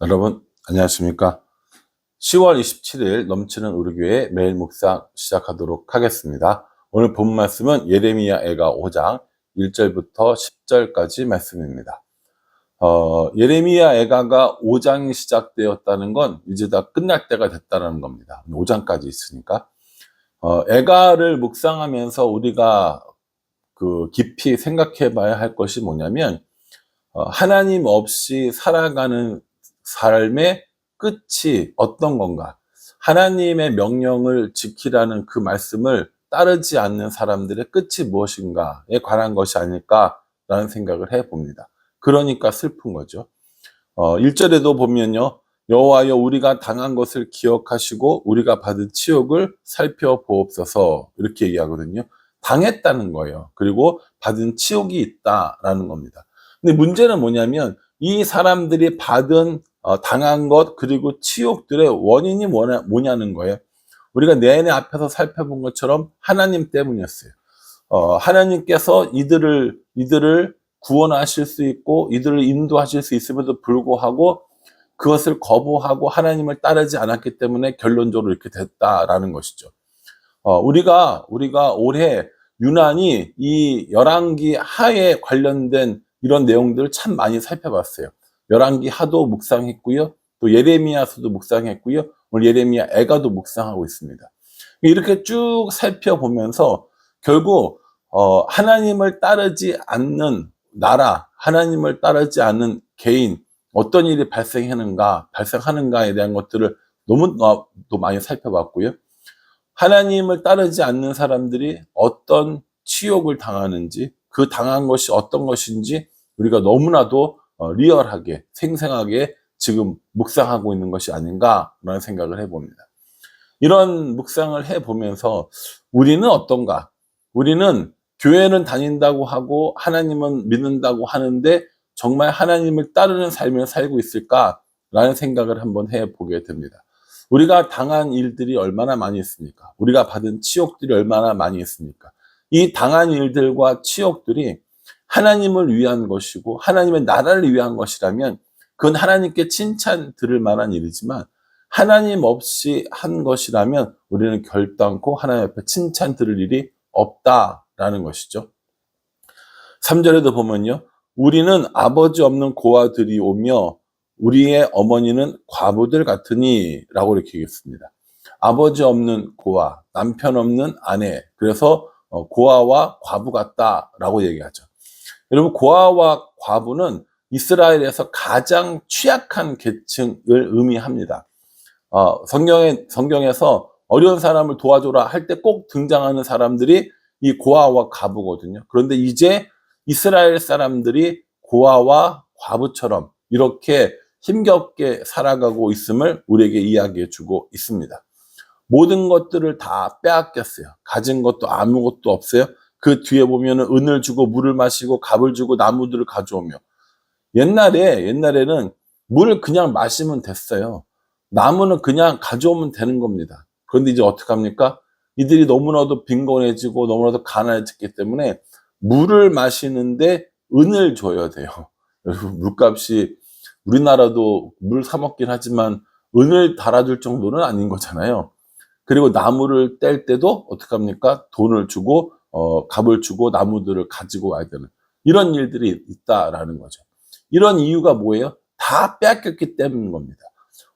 여러분 안녕하십니까? 10월 27일 넘치는 우리 교회 매일 묵상 시작하도록 하겠습니다. 오늘 본 말씀은 예레미야 애가 5장 1절부터 10절까지 말씀입니다. 예레미야 애가가 5장이 시작되었다는 건 이제 다 끝날 때가 됐다는 겁니다. 5장까지 있으니까. 애가를 묵상하면서 우리가 깊이 생각해 봐야 할 것이 뭐냐면, 하나님 없이 살아가는 삶의 끝이 어떤 건가? 하나님의 명령을 지키라는 그 말씀을 따르지 않는 사람들의 끝이 무엇인가에 관한 것이 아닐까라는 생각을 해봅니다. 그러니까 슬픈 거죠. 1절에도 보면요. 여호와여 우리가 당한 것을 기억하시고 우리가 받은 치욕을 살펴보옵소서 이렇게 얘기하거든요. 당했다는 거예요. 그리고 받은 치욕이 있다라는 겁니다. 근데 문제는 뭐냐면 이 사람들이 받은 당한 것 그리고 치욕들의 원인이 뭐냐는 거예요. 우리가 내내 앞에서 살펴본 것처럼 하나님 때문이었어요. 하나님께서 이들을 구원하실 수 있고 이들을 인도하실 수 있음에도 불구하고 그것을 거부하고 하나님을 따르지 않았기 때문에 결론적으로 이렇게 됐다라는 것이죠. 우리가 올해 유난히 이 열왕기 하에 관련된 이런 내용들을 참 많이 살펴봤어요. 열왕기 하도 묵상했고요. 또 예레미야서도 묵상했고요. 오늘 예레미야 애가도 묵상하고 있습니다. 이렇게 쭉 살펴보면서 결국 하나님을 따르지 않는 나라, 하나님을 따르지 않는 개인, 어떤 일이 발생하는가에 대한 것들을 너무도 많이 살펴봤고요. 하나님을 따르지 않는 사람들이 어떤 치욕을 당하는지, 그 당한 것이 어떤 것인지 우리가 너무나도 리얼하게, 생생하게 지금 묵상하고 있는 것이 아닌가라는 생각을 해봅니다. 이런 묵상을 해보면서 우리는 어떤가? 우리는 교회는 다닌다고 하고 하나님은 믿는다고 하는데 정말 하나님을 따르는 삶을 살고 있을까라는 생각을 한번 해보게 됩니다. 우리가 당한 일들이 얼마나 많이 있습니까? 우리가 받은 치욕들이 얼마나 많이 있습니까? 이 당한 일들과 치욕들이 하나님을 위한 것이고 하나님의 나라를 위한 것이라면 그건 하나님께 칭찬 들을 만한 일이지만 하나님 없이 한 것이라면 우리는 결단코 하나님 앞에 칭찬 들을 일이 없다라는 것이죠. 3절에도 보면요. 우리는 아버지 없는 고아들이 오며 우리의 어머니는 과부들 같으니 라고 이렇게 얘기했습니다. 아버지 없는 고아, 남편 없는 아내, 그래서 고아와 과부 같다라고 얘기하죠. 여러분, 고아와 과부는 이스라엘에서 가장 취약한 계층을 의미합니다. 성경에서 어려운 사람을 도와줘라 할 때 꼭 등장하는 사람들이 이 고아와 과부거든요. 그런데 이제 이스라엘 사람들이 고아와 과부처럼 이렇게 힘겹게 살아가고 있음을 우리에게 이야기해 주고 있습니다. 모든 것들을 다 빼앗겼어요. 가진 것도 아무것도 없어요. 그 뒤에 보면은 은을 주고 물을 마시고 갑을 주고 나무들을 가져오며 옛날에는 물을 그냥 마시면 됐어요. 나무는 그냥 가져오면 되는 겁니다. 그런데 이제 어떡합니까? 이들이 너무나도 빈곤해지고 너무나도 가난해졌기 때문에 물을 마시는데 은을 줘야 돼요. 여러분, 물값이 우리나라도 물 사 먹긴 하지만 은을 달아줄 정도는 아닌 거잖아요. 그리고 나무를 뗄 때도 어떡합니까? 돈을 주고 갑을 주고 나무들을 가지고 와야 되는 이런 일들이 있다라는 거죠. 이런 이유가 뭐예요? 다 빼앗겼기 때문인 겁니다.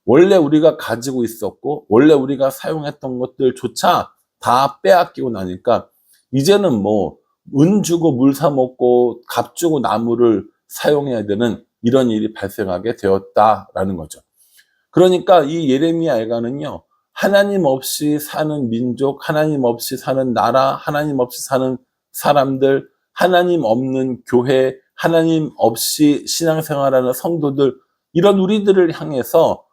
원래 우리가 가지고 있었고 원래 우리가 사용했던 것들조차 다 빼앗기고 나니까 이제는 뭐 은 주고 물 사 먹고 갑 주고 나무를 사용해야 되는 이런 일이 발생하게 되었다라는 거죠. 그러니까 이 예레미야 애가는요, 하나님 없이 사는 민족, 하나님 없이 사는 나라, 하나님 없이 사는 사람들, 하나님 없는 교회, 하나님 없이 신앙생활하는 성도들, 이런 우리들을 향해서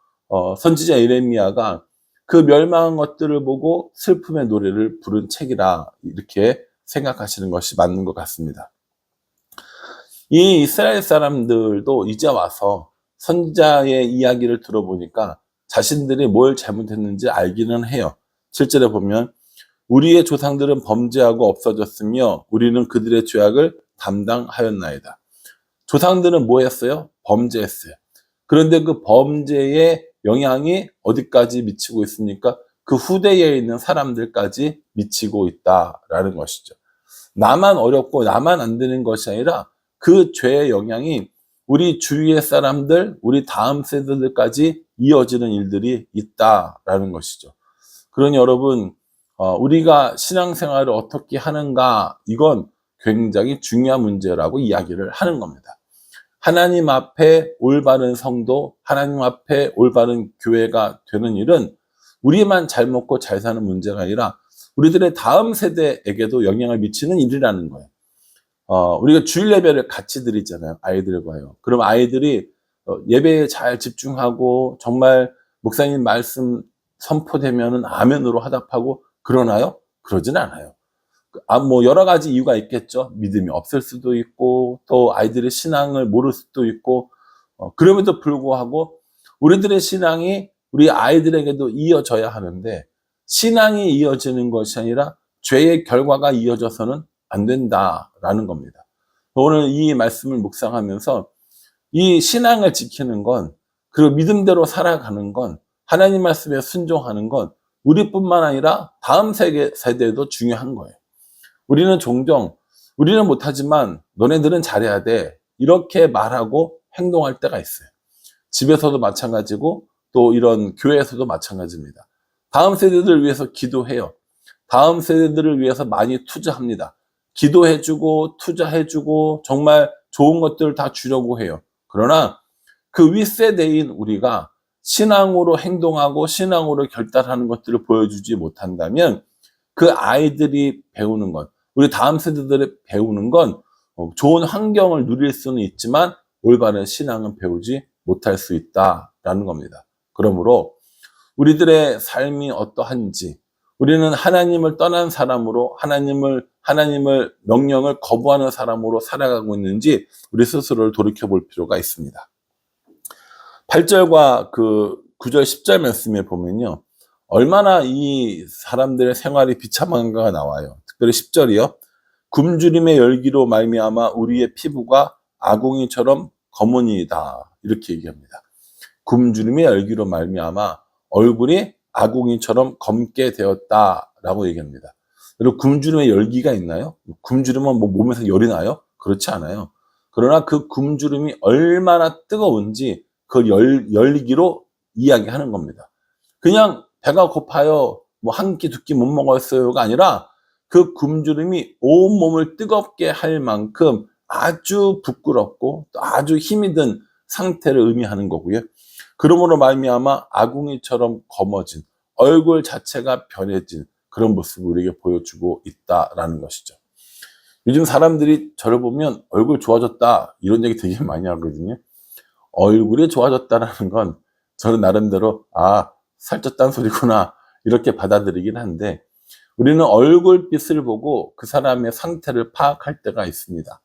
선지자 예레미야가 그 멸망한 것들을 보고 슬픔의 노래를 부른 책이라 이렇게 생각하시는 것이 맞는 것 같습니다. 이 이스라엘 사람들도 이제 와서 선지자의 이야기를 들어보니까 자신들이 뭘 잘못했는지 알기는 해요. 7절에 보면 우리의 조상들은 범죄하고 없어졌으며 우리는 그들의 죄악을 담당하였나이다. 조상들은 뭐 했어요? 범죄했어요. 그런데 그 범죄의 영향이 어디까지 미치고 있습니까? 그 후대에 있는 사람들까지 미치고 있다라는 것이죠. 나만 어렵고 나만 안 되는 것이 아니라 그 죄의 영향이 우리 주위의 사람들, 우리 다음 세대들까지 이어지는 일들이 있다라는 것이죠. 그러니 여러분, 우리가 신앙생활을 어떻게 하는가, 이건 굉장히 중요한 문제라고 이야기를 하는 겁니다. 하나님 앞에 올바른 성도, 하나님 앞에 올바른 교회가 되는 일은 우리만 잘 먹고 잘 사는 문제가 아니라 우리들의 다음 세대에게도 영향을 미치는 일이라는 거예요. 우리가 주일 예배를 같이 드리잖아요, 아이들과요. 그럼 아이들이 예배에 잘 집중하고 정말 목사님 말씀 선포되면은 아멘으로 화답하고 그러나요? 그러진 않아요. 뭐 여러 가지 이유가 있겠죠. 믿음이 없을 수도 있고 또 아이들의 신앙을 모를 수도 있고, 그럼에도 불구하고 우리들의 신앙이 우리 아이들에게도 이어져야 하는데, 신앙이 이어지는 것이 아니라 죄의 결과가 이어져서는 안 된다라는 겁니다. 오늘 이 말씀을 묵상하면서 이 신앙을 지키는 건, 그리고 믿음대로 살아가는 건, 하나님 말씀에 순종하는 건 우리뿐만 아니라 다음 세대에도 중요한 거예요. 우리는 종종 우리는 못하지만 너네들은 잘해야 돼, 이렇게 말하고 행동할 때가 있어요. 집에서도 마찬가지고 또 이런 교회에서도 마찬가지입니다. 다음 세대들을 위해서 기도해요. 다음 세대들을 위해서 많이 투자합니다. 기도해주고 투자해주고 정말 좋은 것들을 다 주려고 해요. 그러나 그 윗세대인 우리가 신앙으로 행동하고 신앙으로 결단하는 것들을 보여주지 못한다면 그 아이들이 배우는 것, 우리 다음 세대들이 배우는 건 좋은 환경을 누릴 수는 있지만 올바른 신앙은 배우지 못할 수 있다라는 겁니다. 그러므로 우리들의 삶이 어떠한지, 우리는 하나님을 떠난 사람으로 하나님을 명령을 거부하는 사람으로 살아가고 있는지 우리 스스로를 돌이켜 볼 필요가 있습니다. 8절과 그 9절 10절 말씀에 보면요, 얼마나 이 사람들의 생활이 비참한가가 나와요. 특별히 10절이요. 굶주림의 열기로 말미암아 우리의 피부가 아궁이처럼 검으니이다, 이렇게 얘기합니다. 굶주림의 열기로 말미암아 얼굴이 아궁이처럼 검게 되었다라고 얘기합니다. 그리고 굶주림의 열기가 있나요? 굶주림은 뭐 몸에서 열이 나요? 그렇지 않아요. 그러나 그 굶주림이 얼마나 뜨거운지 그 열기로 이야기하는 겁니다. 그냥 배가 고파요, 뭐 한 끼 두 끼 못 먹었어요가 아니라 그 굶주림이 온몸을 뜨겁게 할 만큼 아주 부끄럽고 또 아주 힘이 든 상태를 의미하는 거고요. 그러므로 말미암아 아궁이처럼 검어진, 얼굴 자체가 변해진 그런 모습을 우리에게 보여주고 있다라는 것이죠. 요즘 사람들이 저를 보면 얼굴 좋아졌다 이런 얘기 되게 많이 하거든요. 얼굴이 좋아졌다라는 건 저는 나름대로 살쪘다는 소리구나 이렇게 받아들이긴 한데, 우리는 얼굴빛을 보고 그 사람의 상태를 파악할 때가 있습니다.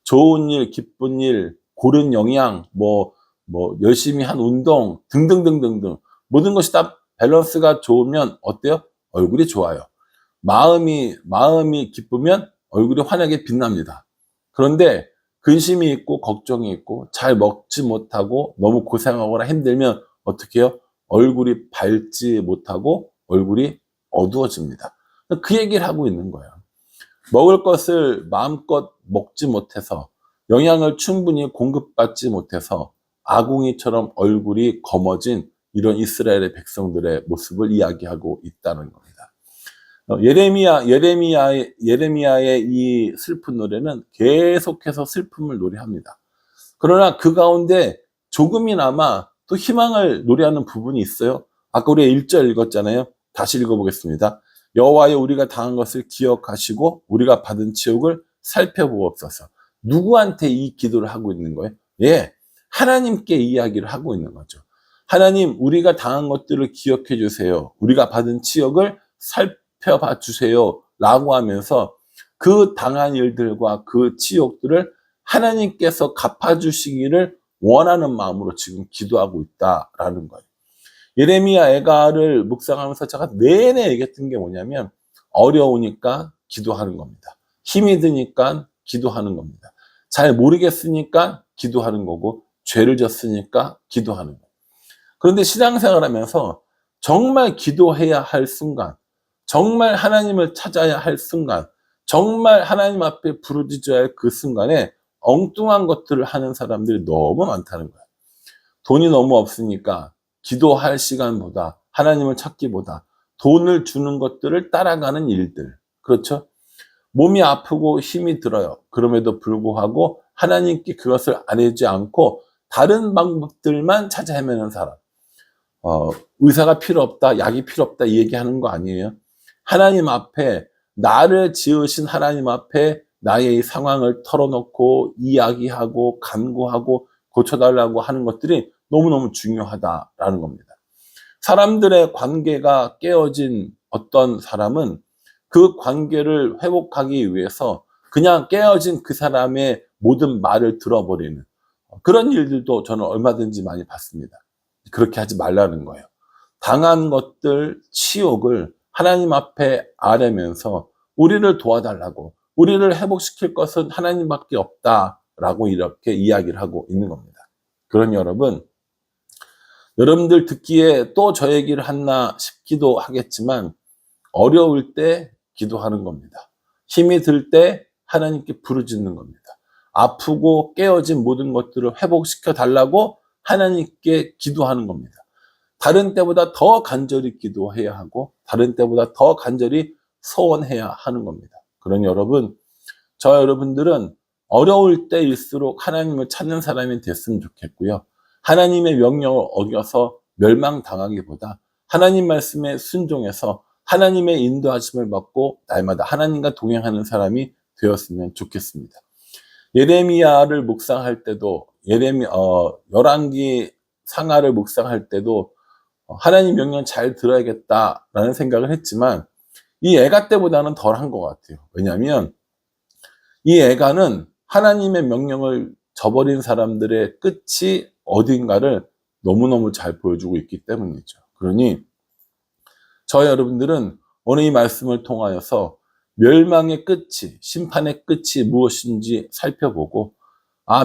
좋은 일, 기쁜 일, 고른 영양, 열심히 한 운동 등등등등등 모든 것이 다 밸런스가 좋으면 어때요? 얼굴이 좋아요. 마음이 기쁘면 얼굴이 환하게 빛납니다. 그런데 근심이 있고 걱정이 있고 잘 먹지 못하고 너무 고생하거나 힘들면 어떻게 해요? 얼굴이 밝지 못하고 얼굴이 어두워집니다. 그 얘기를 하고 있는 거예요. 먹을 것을 마음껏 먹지 못해서, 영양을 충분히 공급받지 못해서 아궁이처럼 얼굴이 검어진 이런 이스라엘의 백성들의 모습을 이야기하고 있다는 겁니다. 예레미야의 이 슬픈 노래는 계속해서 슬픔을 노래합니다. 그러나 그 가운데 조금이나마 또 희망을 노래하는 부분이 있어요. 아까 우리가 1절 읽었잖아요. 다시 읽어보겠습니다. 여호와여, 우리가 당한 것을 기억하시고 우리가 받은 치욕을 살펴보옵소서. 누구한테 이 기도를 하고 있는 거예요? 하나님께 이야기를 하고 있는 거죠. 하나님, 우리가 당한 것들을 기억해 주세요. 우리가 받은 치욕을 살펴봐 주세요 라고 하면서 그 당한 일들과 그 치욕들을 하나님께서 갚아주시기를 원하는 마음으로 지금 기도하고 있다라는 거예요. 예레미야 애가를 묵상하면서 제가 내내 얘기했던 게 뭐냐면, 어려우니까 기도하는 겁니다. 힘이 드니까 기도하는 겁니다. 잘 모르겠으니까 기도하는 거고, 죄를 졌으니까 기도하는 거예요. 그런데 신앙생활 하면서 정말 기도해야 할 순간, 정말 하나님을 찾아야 할 순간, 정말 하나님 앞에 부르짖어야 할 그 순간에 엉뚱한 것들을 하는 사람들이 너무 많다는 거예요. 돈이 너무 없으니까 기도할 시간보다, 하나님을 찾기보다 돈을 주는 것들을 따라가는 일들. 그렇죠? 몸이 아프고 힘이 들어요. 그럼에도 불구하고 하나님께 그것을 아뢰지 않고 다른 방법들만 찾아 헤매는 사람. 의사가 필요 없다, 약이 필요 없다 이 얘기하는 거 아니에요. 하나님 앞에, 나를 지으신 하나님 앞에 나의 이 상황을 털어놓고 이야기하고 간구하고 고쳐달라고 하는 것들이 너무너무 중요하다라는 겁니다. 사람들의 관계가 깨어진 어떤 사람은 그 관계를 회복하기 위해서 그냥 깨어진 그 사람의 모든 말을 들어버리는 그런 일들도 저는 얼마든지 많이 봤습니다. 그렇게 하지 말라는 거예요. 당한 것들, 치욕을 하나님 앞에 아뢰면서 우리를 도와달라고, 우리를 회복시킬 것은 하나님밖에 없다라고 이렇게 이야기를 하고 있는 겁니다. 그러니 여러분들 듣기에 또 저 얘기를 했나 싶기도 하겠지만 어려울 때 기도하는 겁니다. 힘이 들 때 하나님께 부르짖는 겁니다. 아프고 깨어진 모든 것들을 회복시켜 달라고 하나님께 기도하는 겁니다. 다른 때보다 더 간절히 기도해야 하고 다른 때보다 더 간절히 소원해야 하는 겁니다. 그러니 여러분들은 어려울 때일수록 하나님을 찾는 사람이 됐으면 좋겠고요. 하나님의 명령을 어겨서 멸망당하기보다 하나님 말씀에 순종해서 하나님의 인도하심을 받고 날마다 하나님과 동행하는 사람이 되었으면 좋겠습니다. 예레미야를 묵상할 때도 열왕기 상하를 묵상할 때도 하나님 명령 잘 들어야겠다라는 생각을 했지만 이 애가 때보다는 덜한 것 같아요. 왜냐하면 이 애가는 하나님의 명령을 저버린 사람들의 끝이 어딘가를 너무너무 잘 보여주고 있기 때문이죠. 그러니 여러분들은 오늘 이 말씀을 통하여서 멸망의 끝이, 심판의 끝이 무엇인지 살펴보고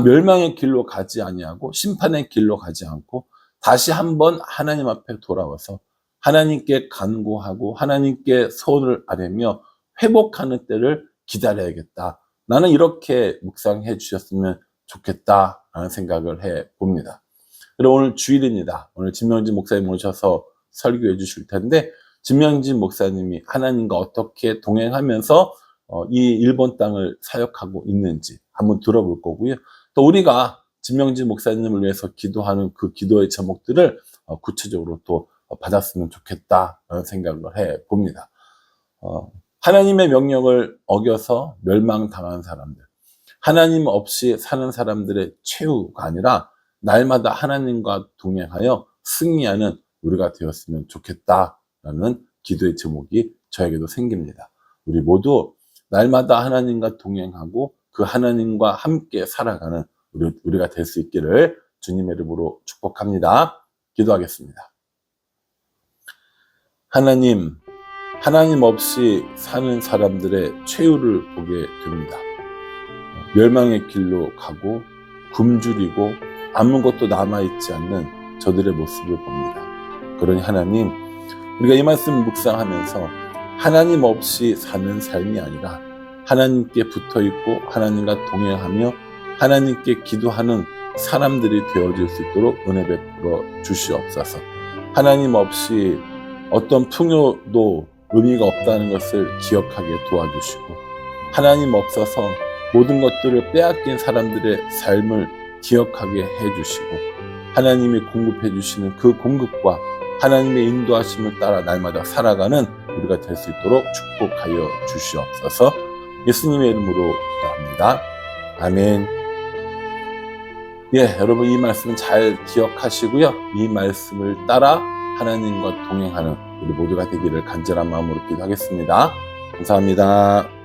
멸망의 길로 가지 아니하고 심판의 길로 가지 않고 다시 한번 하나님 앞에 돌아와서 하나님께 간구하고 하나님께 소원을 아뢰며 회복하는 때를 기다려야겠다. 나는 이렇게 묵상해 주셨으면 좋겠다라는 생각을 해 봅니다. 그리고 오늘 주일입니다. 오늘 진명진 목사님 모셔서 설교해 주실 텐데 진명진 목사님이 하나님과 어떻게 동행하면서 이 일본 땅을 사역하고 있는지 한번 들어볼 거고요. 또 우리가 진명진 목사님을 위해서 기도하는 그 기도의 제목들을 구체적으로 또 받았으면 좋겠다라는 생각을 해 봅니다. 하나님의 명령을 어겨서 멸망당한 사람들, 하나님 없이 사는 사람들의 최후가 아니라 날마다 하나님과 동행하여 승리하는 우리가 되었으면 좋겠다라는 기도의 제목이 저에게도 생깁니다. 우리 모두 날마다 하나님과 동행하고 그 하나님과 함께 살아가는 우리가 될 수 있기를 주님의 이름으로 축복합니다. 기도하겠습니다. 하나님 없이 사는 사람들의 최후를 보게 됩니다. 멸망의 길로 가고 굶주리고 아무것도 남아있지 않는 저들의 모습을 봅니다. 그러니 하나님, 우리가 이 말씀을 묵상하면서 하나님 없이 사는 삶이 아니라 하나님께 붙어있고 하나님과 동행하며 하나님께 기도하는 사람들이 되어질 수 있도록 은혜 베풀어 주시옵소서. 하나님 없이 어떤 풍요도 의미가 없다는 것을 기억하게 도와주시고 하나님 없어서 모든 것들을 빼앗긴 사람들의 삶을 기억하게 해주시고 하나님이 공급해 주시는 그 공급과 하나님의 인도하심을 따라 날마다 살아가는 우리가 될 수 있도록 축복하여 주시옵소서. 예수님의 이름으로 기도합니다. 아멘. 여러분 이 말씀 잘 기억하시고요. 이 말씀을 따라 하나님과 동행하는 우리 모두가 되기를 간절한 마음으로 기도하겠습니다. 감사합니다.